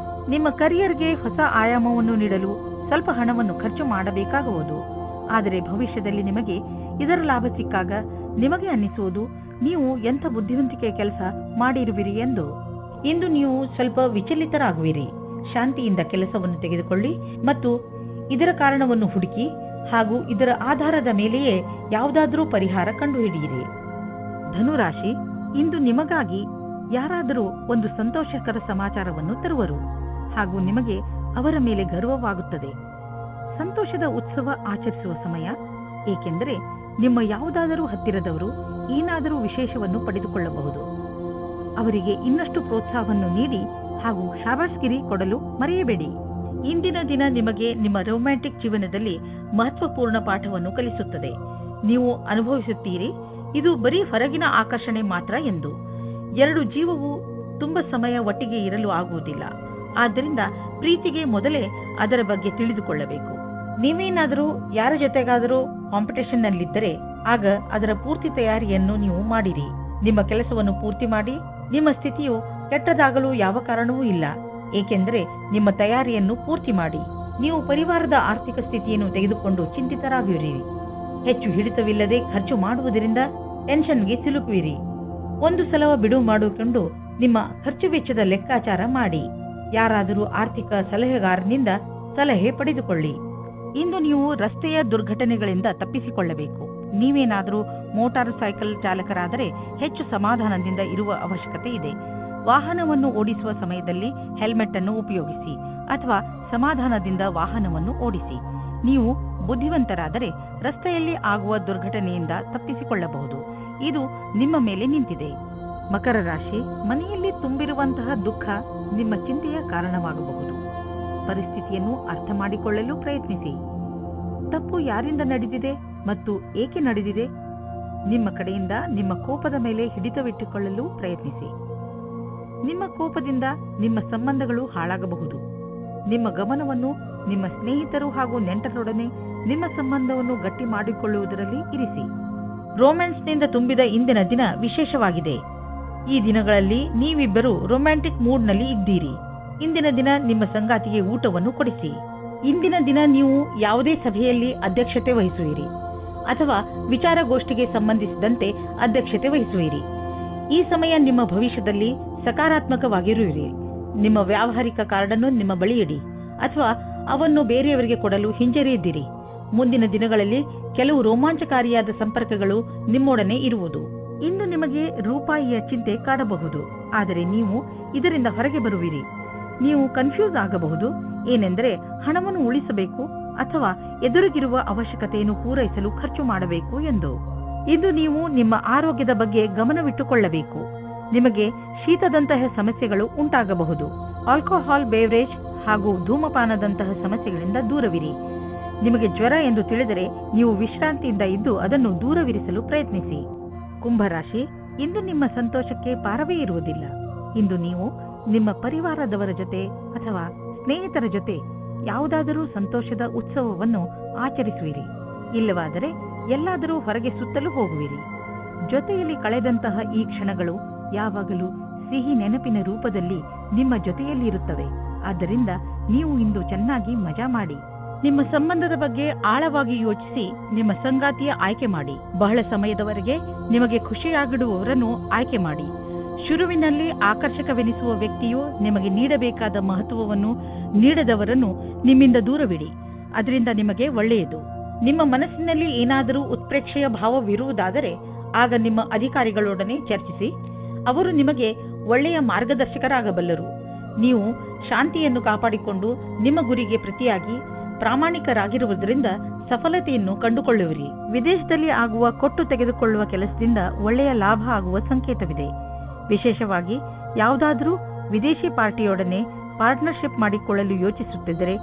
ನಿಮ್ಮ ಕರಿಯರ್ಗೆ ಹೊಸ ಆಯಾಮವನ್ನು ನೀಡಲು ಸ್ವಲ್ಪ ಹಣವನ್ನು ಖರ್ಚು ಮಾಡಬೇಕಾಗುವುದು. ಆದರೆ ಭವಿಷ್ಯದಲ್ಲಿ ನಿಮಗೆ ಇದರ ಲಾಭ ಸಿಕ್ಕಾಗ ನಿಮಗೆ ಅನ್ನಿಸುವುದು, ನೀವು ಎಂಥ ಬುದ್ಧಿವಂತಿಕೆಯ ಕೆಲಸ ಮಾಡಿರುವಿರಿ ಎಂದು. ಇಂದು ನೀವು ಸ್ವಲ್ಪ ವಿಚಲಿತರಾಗುವಿರಿ. ಶಾಂತಿಯಿಂದ ಕೆಲಸವನ್ನು ತೆಗೆದುಕೊಳ್ಳಿ ಮತ್ತು ಇದರ ಕಾರಣವನ್ನು ಹುಡುಕಿ ಹಾಗೂ ಇದರ ಆಧಾರದ ಮೇಲೆಯೇ ಯಾವುದಾದರೂ ಪರಿಹಾರ ಕಂಡುಹಿಡಿಯಿರಿ. ಧನುರಾಶಿ, ಇಂದು ನಿಮಗಾಗಿ ಯಾರಾದರೂ ಒಂದು ಸಂತೋಷಕರ ಸಮಾಚಾರವನ್ನು ತರುವರು ಹಾಗೂ ನಿಮಗೆ ಅವರ ಮೇಲೆ ಗರ್ವವಾಗುತ್ತದೆ. ಸಂತೋಷದ ಉತ್ಸವ ಆಚರಿಸುವ ಸಮಯ, ಏಕೆಂದರೆ ನಿಮ್ಮ ಯಾವುದಾದರೂ ಹತ್ತಿರದವರು ಏನಾದರೂ ವಿಶೇಷವನ್ನು ಪಡೆದುಕೊಳ್ಳಬಹುದು. ಅವರಿಗೆ ಇನ್ನಷ್ಟು ಪ್ರೋತ್ಸಾಹವನ್ನು ನೀಡಿ ಹಾಗೂ ಶಾಬಾಸ್ಗಿರಿ ಕೊಡಲು ಮರೆಯಬೇಡಿ. ಇಂದಿನ ದಿನ ನಿಮಗೆ ನಿಮ್ಮ ರೊಮ್ಯಾಂಟಿಕ್ ಜೀವನದಲ್ಲಿ ಮಹತ್ವಪೂರ್ಣ ಪಾಠವನ್ನು ಕಲಿಸುತ್ತದೆ. ನೀವು ಅನುಭವಿಸುತ್ತೀರಿ, ಇದು ಬರೀ ಹೊರಗಿನ ಆಕರ್ಷಣೆ ಮಾತ್ರ ಎಂದು. ಎರಡು ಜೀವವು ತುಂಬ ಸಮಯ ಒಟ್ಟಿಗೆ ಇರಲು ಆಗುವುದಿಲ್ಲ. ಆದ್ದರಿಂದ ಪ್ರೀತಿಗೆ ಮೊದಲೇ ಅದರ ಬಗ್ಗೆ ತಿಳಿದುಕೊಳ್ಳಬೇಕು. ನೀವೇನಾದರೂ ಯಾರ ಜೊತೆಗಾದರೂ ಕಾಂಪಿಟೇಷನ್ನಲ್ಲಿದ್ದರೆ ಆಗ ಅದರ ಪೂರ್ತಿ ತಯಾರಿಯನ್ನು ನೀವು ಮಾಡಿರಿ. ನಿಮ್ಮ ಕೆಲಸವನ್ನು ಪೂರ್ತಿ ಮಾಡಿ. ನಿಮ್ಮ ಸ್ಥಿತಿಯು ಕೆಟ್ಟದಾಗಲು ಯಾವ ಕಾರಣವೂ ಇಲ್ಲ, ಏಕೆಂದರೆ ನಿಮ್ಮ ತಯಾರಿಯನ್ನು ಪೂರ್ತಿ ಮಾಡಿ. ನೀವು ಪರಿವಾರದ ಆರ್ಥಿಕ ಸ್ಥಿತಿಯನ್ನು ತೆಗೆದುಕೊಂಡು ಚಿಂತಿತರಾಗಿರಿ. ಹೆಚ್ಚು ಹಿಡಿತವಿಲ್ಲದೆ ಖರ್ಚು ಮಾಡುವುದರಿಂದ ಟೆನ್ಷನ್ಗೆ ಸಿಲುಕುವಿರಿ. ಒಂದು ಸಲ ಬಿಡುವು ಮಾಡಿಕೊಂಡು ನಿಮ್ಮ ಖರ್ಚು ವೆಚ್ಚದ ಲೆಕ್ಕಾಚಾರ ಮಾಡಿ. ಯಾರಾದರೂ ಆರ್ಥಿಕ ಸಲಹೆಗಾರನಿಂದ ಸಲಹೆ ಪಡೆದುಕೊಳ್ಳಿ. ಇಂದು ನೀವು ರಸ್ತೆಯ ದುರ್ಘಟನೆಗಳಿಂದ ತಪ್ಪಿಸಿಕೊಳ್ಳಬೇಕು. ನೀವೇನಾದರೂ ಮೋಟಾರ್ ಸೈಕಲ್ ಚಾಲಕರಾದರೆ ಹೆಚ್ಚು ಸಮಾಧಾನದಿಂದ ಇರುವ ಅವಶ್ಯಕತೆ ಇದೆ. ವಾಹನವನ್ನು ಓಡಿಸುವ ಸಮಯದಲ್ಲಿ ಹೆಲ್ಮೆಟ್ ಅನ್ನು ಉಪಯೋಗಿಸಿ ಅಥವಾ ಸಮಾಧಾನದಿಂದ ವಾಹನವನ್ನು ಓಡಿಸಿ. ನೀವು ಬುದ್ಧಿವಂತರಾದರೆ ರಸ್ತೆಯಲ್ಲಿ ಆಗುವ ದುರ್ಘಟನೆಯಿಂದ ತಪ್ಪಿಸಿಕೊಳ್ಳಬಹುದು. ಇದು ನಿಮ್ಮ ಮೇಲೆ ನಿಂತಿದೆ. ಮಕರ ರಾಶಿ, ಮನೆಯಲ್ಲಿ ತುಂಬಿರುವಂತಹ ದುಃಖ ನಿಮ್ಮ ಚಿಂತೆಯ ಕಾರಣವಾಗಬಹುದು. ಪರಿಸ್ಥಿತಿಯನ್ನು ಅರ್ಥ ಮಾಡಿಕೊಳ್ಳಲು ಪ್ರಯತ್ನಿಸಿ. ತಪ್ಪು ಯಾರಿಂದ ನಡೆದಿದೆ ಮತ್ತು ಏಕೆ ನಡೆದಿದೆ? ನಿಮ್ಮ ಕಡೆಯಿಂದ ನಿಮ್ಮ ಕೋಪದ ಮೇಲೆ ಹಿಡಿತವಿಟ್ಟುಕೊಳ್ಳಲು ಪ್ರಯತ್ನಿಸಿ. ನಿಮ್ಮ ಕೋಪದಿಂದ ನಿಮ್ಮ ಸಂಬಂಧಗಳು ಹಾಳಾಗಬಹುದು. ನಿಮ್ಮ ಗಮನವನ್ನು ನಿಮ್ಮ ಸ್ನೇಹಿತರು ಹಾಗೂ ನೆಂಟರೊಡನೆ ನಿಮ್ಮ ಸಂಬಂಧವನ್ನು ಗಟ್ಟಿ ಮಾಡಿಕೊಳ್ಳುವುದರಲ್ಲಿ ಇರಿಸಿ. ರೊಮ್ಯಾನ್ಸ್ನಿಂದ ತುಂಬಿದ ಇಂದಿನ ದಿನ ವಿಶೇಷವಾಗಿದೆ. ಈ ದಿನಗಳಲ್ಲಿ ನೀವಿಬ್ಬರು ರೊಮ್ಯಾಂಟಿಕ್ ಮೂಡ್ನಲ್ಲಿ ಇದ್ದೀರಿ. ಇಂದಿನ ದಿನ ನಿಮ್ಮ ಸಂಗಾತಿಗೆ ಊಟವನ್ನು ಕೊಡಿಸಿ. ಇಂದಿನ ದಿನ ನೀವು ಯಾವುದೇ ಸಭೆಯಲ್ಲಿ ಅಧ್ಯಕ್ಷತೆ ವಹಿಸುವಿರಿ ಅಥವಾ ವಿಚಾರಗೋಷ್ಠಿಗೆ ಸಂಬಂಧಿಸಿದಂತೆ ಅಧ್ಯಕ್ಷತೆ ವಹಿಸುವಿರಿ. ಈ ಸಮಯ ನಿಮ್ಮ ಭವಿಷ್ಯದಲ್ಲಿ ಸಕಾರಾತ್ಮಕವಾಗಿರುವಿರಿ. ನಿಮ್ಮ ವ್ಯಾವಹಾರಿಕ ಕಾರ್ಡನ್ನು ನಿಮ್ಮ ಬಳಿ ಇಡಿ ಅಥವಾ ಅವನ್ನು ಬೇರೆಯವರಿಗೆ ಕೊಡಲು ಹಿಂಜರಿಯಿದ್ದೀರಿ. ಮುಂದಿನ ದಿನಗಳಲ್ಲಿ ಕೆಲವು ರೋಮಾಂಚಕಾರಿಯಾದ ಸಂಪರ್ಕಗಳು ನಿಮ್ಮೊಡನೆ ಇರುವುದು. ಇಂದು ನಿಮಗೆ ರೂಪಾಯಿಯ ಚಿಂತೆ ಕಾಡಬಹುದು, ಆದರೆ ನೀವು ಇದರಿಂದ ಹೊರಗೆ ಬರುವಿರಿ. ನೀವು ಕನ್ಫ್ಯೂಸ್ ಆಗಬಹುದು, ಏನೆಂದರೆ ಹಣವನ್ನು ಉಳಿಸಬೇಕು ಅಥವಾ ಎದುರಿಗಿರುವ ಅವಶ್ಯಕತೆಯನ್ನು ಪೂರೈಸಲು ಖರ್ಚು ಮಾಡಬೇಕು ಎಂದು. ಇಂದು ನೀವು ನಿಮ್ಮ ಆರೋಗ್ಯದ ಬಗ್ಗೆ ಗಮನವಿಟ್ಟುಕೊಳ್ಳಬೇಕು. ನಿಮಗೆ ಶೀತದಂತಹ ಸಮಸ್ಯೆಗಳು ಉಂಟಾಗಬಹುದು. ಆಲ್ಕೋಹಾಲ್ ಬೇವರೇಜ್ ಹಾಗೂ ಧೂಮಪಾನದಂತಹ ಸಮಸ್ಯೆಗಳಿಂದ ದೂರವಿರಿ. ನಿಮಗೆ ಜ್ವರ ಎಂದು ತಿಳಿದರೆ ನೀವು ವಿಶ್ರಾಂತಿಯಿಂದ ಇದ್ದು ಅದನ್ನು ದೂರವಿರಿಸಲು ಪ್ರಯತ್ನಿಸಿ. ಕುಂಭರಾಶಿ, ಇಂದು ನಿಮ್ಮ ಸಂತೋಷಕ್ಕೆ ಪಾರವೇ ಇರುವುದಿಲ್ಲ. ಇಂದು ನೀವು ನಿಮ್ಮ ಪರಿವಾರದವರ ಜೊತೆ ಅಥವಾ ಸ್ನೇಹಿತರ ಜೊತೆ ಯಾವುದಾದರೂ ಸಂತೋಷದ ಉತ್ಸವವನ್ನು ಆಚರಿಸುವಿರಿ. ಇಲ್ಲವಾದರೆ ಎಲ್ಲಾದರೂ ಹೊರಗೆ ಸುತ್ತಲೂ ಹೋಗುವಿರಿ. ಜೊತೆಯಲ್ಲಿ ಕಳೆದಂತಹ ಈ ಕ್ಷಣಗಳು ಯಾವಾಗಲೂ ಸಿಹಿ ನೆನಪಿನ ರೂಪದಲ್ಲಿ ನಿಮ್ಮ ಜೊತೆಯಲ್ಲಿ ಇರುತ್ತವೆ. ಆದ್ದರಿಂದ ನೀವು ಇಂದು ಚೆನ್ನಾಗಿ ಮಜಾ ಮಾಡಿ. ನಿಮ್ಮ ಸಂಬಂಧದ ಬಗ್ಗೆ ಆಳವಾಗಿ ಯೋಚಿಸಿ ನಿಮ್ಮ ಸಂಗಾತಿಯ ಆಯ್ಕೆ ಮಾಡಿ. ಬಹಳ ಸಮಯದವರೆಗೆ ನಿಮಗೆ ಖುಷಿಯಾಗಿಡುವವರನ್ನು ಆಯ್ಕೆ ಮಾಡಿ. ಶುರುವಿನಲ್ಲಿ ಆಕರ್ಷಕವೆನಿಸುವ ವ್ಯಕ್ತಿಯು ನಿಮಗೆ ನೀಡಬೇಕಾದ ಮಹತ್ವವನ್ನು ನೀಡದವರನ್ನು ನಿಮ್ಮಿಂದ ದೂರವಿಡಿ. ಅದರಿಂದ ನಿಮಗೆ ಒಳ್ಳೆಯದು. ನಿಮ್ಮ ಮನಸ್ಸಿನಲ್ಲಿ ಏನಾದರೂ ಉತ್ಪ್ರೇಕ್ಷೆಯ ಭಾವವಿರುವುದಾದರೆ ಆಗ ನಿಮ್ಮ ಅಧಿಕಾರಿಗಳೊಡನೆ ಚರ್ಚಿಸಿ. ಅವರು ನಿಮಗೆ ಒಳ್ಳೆಯ ಮಾರ್ಗದರ್ಶಕರಾಗಬಲ್ಲರು. ನೀವು ಶಾಂತಿಯನ್ನು ಕಾಪಾಡಿಕೊಂಡು ನಿಮ್ಮ ಗುರಿಗೆ ಪ್ರತಿಯಾಗಿ ಪ್ರಾಮಾಣಿಕರಾಗಿರುವುದರಿಂದ ಸಫಲತೆಯನ್ನು ಕಂಡುಕೊಳ್ಳುವಿರಿ. ವಿದೇಶದಲ್ಲಿ ಆಗುವ ಕೊಟ್ಟು ತೆಗೆದುಕೊಳ್ಳುವ ಕೆಲಸದಿಂದ ಒಳ್ಳೆಯ ಲಾಭ ಆಗುವ ಸಂಕೇತವಿದೆ. ವಿಶೇಷವಾಗಿ ಯಾವುದಾದರೂ ವಿದೇಶಿ ಪಾರ್ಟಿಯೊಡನೆ ಪಾರ್ಟ್ನರ್ಶಿಪ್ ಮಾಡಿಕೊಳ್ಳಲು ಯೋಚಿಸುತ್ತಿದ್ದರೆ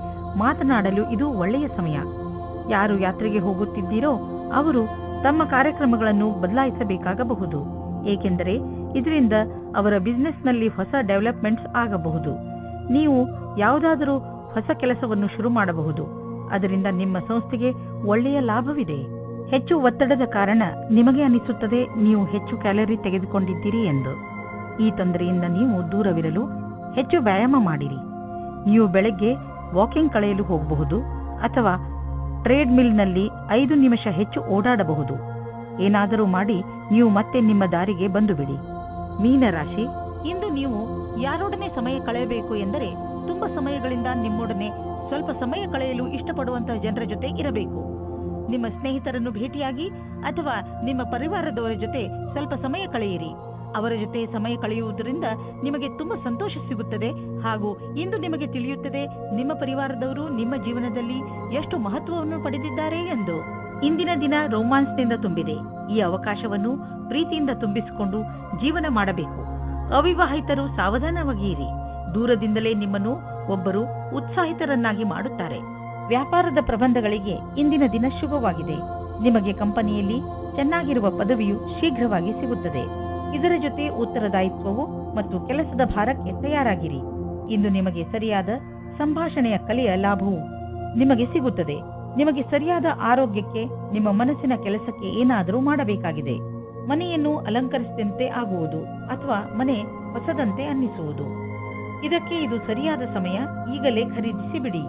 ಮಾತನಾಡಲು ಇದು ಒಳ್ಳೆಯ ಸಮಯ. ಯಾರು ಯಾತ್ರೆಗೆ ಹೋಗುತ್ತಿದ್ದೀರೋ ಅವರು ತಮ್ಮ ಕಾರ್ಯಕ್ರಮಗಳನ್ನು ಬದಲಾಯಿಸಬೇಕಾಗಬಹುದು, ಏಕೆಂದರೆ ಇದರಿಂದ ಅವರ ಬಿಸಿನೆಸ್ನಲ್ಲಿ ಹೊಸ ಡೆವಲಪ್ಮೆಂಟ್ಸ್ ಆಗಬಹುದು. ನೀವು ಯಾವುದಾದರೂ ಹೊಸ ಕೆಲಸವನ್ನು ಶುರು ಮಾಡಬಹುದು. ಅದರಿಂದ ನಿಮ್ಮ ಸಂಸ್ಥೆಗೆ ಒಳ್ಳೆಯ ಲಾಭವಿದೆ. ಹೆಚ್ಚು ಒತ್ತಡದ ಕಾರಣ ನಿಮಗೆ ಅನಿಸುತ್ತದೆ ನೀವು ಹೆಚ್ಚು ಕ್ಯಾಲರಿ ತೆಗೆದುಕೊಂಡಿದ್ದೀರಿ ಎಂದು. ಈ ತೊಂದರೆಯಿಂದ ನೀವು ದೂರವಿರಲು ಹೆಚ್ಚು ವ್ಯಾಯಾಮ ಮಾಡಿರಿ. ನೀವು ಬೆಳಗ್ಗೆ ವಾಕಿಂಗ್ ಕಳೆಯಲು ಹೋಗಬಹುದು ಅಥವಾ ಟ್ರೇಡ್ ಮಿಲ್ನಲ್ಲಿ 5 ನಿಮಿಷ ಹೆಚ್ಚು ಓಡಾಡಬಹುದು. ಏನಾದರೂ ಮಾಡಿ ನೀವು ಮತ್ತೆ ನಿಮ್ಮ ದಾರಿಗೆ ಬಂದು ಬಿಡಿ. ಮೀನರಾಶಿ, ಇಂದು ನೀವು ಯಾರೊಡನೆ ಸಮಯ ಕಳೆಯಬೇಕು ಎಂದರೆ ತುಂಬಾ ಸಮಯಗಳಿಂದ ನಿಮ್ಮೊಡನೆ ಸ್ವಲ್ಪ ಸಮಯ ಕಳೆಯಲು ಇಷ್ಟಪಡುವಂತಹ ಜನರ ಜೊತೆ ಇರಬೇಕು. ನಿಮ್ಮ ಸ್ನೇಹಿತರನ್ನು ಭೇಟಿಯಾಗಿ ಅಥವಾ ನಿಮ್ಮ ಪರಿವಾರದವರ ಜೊತೆ ಸ್ವಲ್ಪ ಸಮಯ ಕಳೆಯಿರಿ. ಅವರ ಜೊತೆ ಸಮಯ ಕಳೆಯುವುದರಿಂದ ನಿಮಗೆ ತುಂಬಾ ಸಂತೋಷ ಸಿಗುತ್ತದೆ ಹಾಗೂ ಇಂದು ನಿಮಗೆ ತಿಳಿಯುತ್ತದೆ ನಿಮ್ಮ ಪರಿವಾರದವರು ನಿಮ್ಮ ಜೀವನದಲ್ಲಿ ಎಷ್ಟು ಮಹತ್ವವನ್ನು ಪಡೆದಿದ್ದಾರೆ ಎಂದು. ಇಂದಿನ ದಿನ ರೋಮಾನ್ಸ್ನಿಂದ ತುಂಬಿದೆ. ಈ ಅವಕಾಶವನ್ನು ಪ್ರೀತಿಯಿಂದ ತುಂಬಿಸಿಕೊಂಡು ಜೀವನ ಮಾಡಬೇಕು. ಅವಿವಾಹಿತರು ಸಾವಧಾನವಾಗಿರಿ. ದೂರದಿಂದಲೇ ನಿಮ್ಮನ್ನು ಒಬ್ಬರು ಉತ್ಸಾಹಿತರನ್ನಾಗಿ ಮಾಡುತ್ತಾರೆ. ವ್ಯಾಪಾರದ ಪ್ರಬಂಧಗಳಿಗೆ ಇಂದಿನ ದಿನ ಶುಭವಾಗಿದೆ. ನಿಮಗೆ ಕಂಪನಿಯಲ್ಲಿ ಚೆನ್ನಾಗಿರುವ ಪದವಿಯು ಶೀಘ್ರವಾಗಿ ಸಿಗುತ್ತದೆ. ಇದರ ಜೊತೆ ಉತ್ತರದಾಯಿತ್ವವು ಮತ್ತು ಕೆಲಸದ ಭಾರಕ್ಕೆ ತಯಾರಾಗಿರಿ. ಇಂದು ನಿಮಗೆ ಸರಿಯಾದ ಸಂಭಾಷಣೆಯ ಕಲೆಯ ಲಾಭವು ನಿಮಗೆ ಸಿಗುತ್ತದೆ. ನಿಮಗೆ ಸರಿಯಾದ ಆರೋಗ್ಯಕ್ಕೆ ನಿಮ್ಮ ಮನಸ್ಸಿನ ಕೆಲಸಕ್ಕೆ ಏನಾದರೂ ಮಾಡಬೇಕಾಗಿದೆ. ಮನೆಯನ್ನು ಅಲಂಕರಿಸಿದಂತೆ ಆಗುವುದು ಅಥವಾ ಮನೆ ಹೊಸದಂತೆ ಅನ್ನಿಸುವುದು. ಇದಕ್ಕೆ ಇದು ಸರಿಯಾದ ಸಮಯ. ಈಗಲೇ ಖರೀದಿಸಿ ಬಿಡಿ.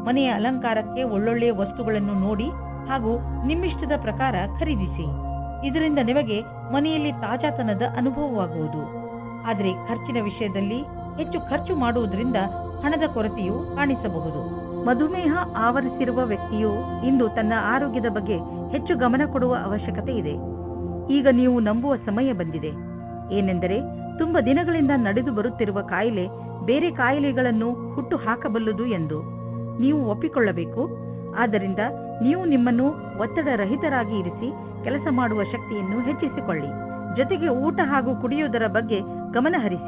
ಮನೆಯ ಅಲಂಕಾರಕ್ಕೆ ಒಳ್ಳೊಳ್ಳೆಯ ವಸ್ತುಗಳನ್ನು ನೋಡಿ ಹಾಗೂ ನಿಮ್ಮಿಷ್ಟದ ಪ್ರಕಾರ ಖರೀದಿಸಿ. ಇದರಿಂದ ನಿಮಗೆ ಮನೆಯಲ್ಲಿ ತಾಜಾತನದ ಅನುಭವವಾಗುವುದು. ಆದರೆ ಖರ್ಚಿನ ವಿಷಯದಲ್ಲಿ ಹೆಚ್ಚು ಖರ್ಚು ಮಾಡುವುದರಿಂದ ಹಣದ ಕೊರತೆಯು ಕಾಣಿಸಬಹುದು. ಮಧುಮೇಹ ಆವರಿಸಿರುವ ವ್ಯಕ್ತಿಯು ಇಂದು ತನ್ನ ಆರೋಗ್ಯದ ಬಗ್ಗೆ ಹೆಚ್ಚು ಗಮನ ಕೊಡುವ ಅವಶ್ಯಕತೆ ಇದೆ. ಈಗ ನೀವು ನಂಬುವ ಸಮಯ ಬಂದಿದೆ. ಏನೆಂದರೆ ತುಂಬ ದಿನಗಳಿಂದ ನಡೆದು ಬರುತ್ತಿರುವ ಕಾಯಿಲೆ ಬೇರೆ ಕಾಯಿಲೆಗಳನ್ನು ಹುಟ್ಟು ಹಾಕಬಲ್ಲದು ಎಂದು ನೀವು ಒಪ್ಪಿಕೊಳ್ಳಬೇಕು. ಆದ್ದರಿಂದ ನೀವು ನಿಮ್ಮನ್ನು ಒತ್ತಡ ರಹಿತರಾಗಿ ಇರಿಸಿ ಕೆಲಸ ಮಾಡುವ ಶಕ್ತಿಯನ್ನು ಹೆಚ್ಚಿಸಿಕೊಳ್ಳಿ. ಜೊತೆಗೆ ಊಟ ಹಾಗೂ ಕುಡಿಯುವುದರ ಬಗ್ಗೆ ಗಮನ ಹರಿಸಿ.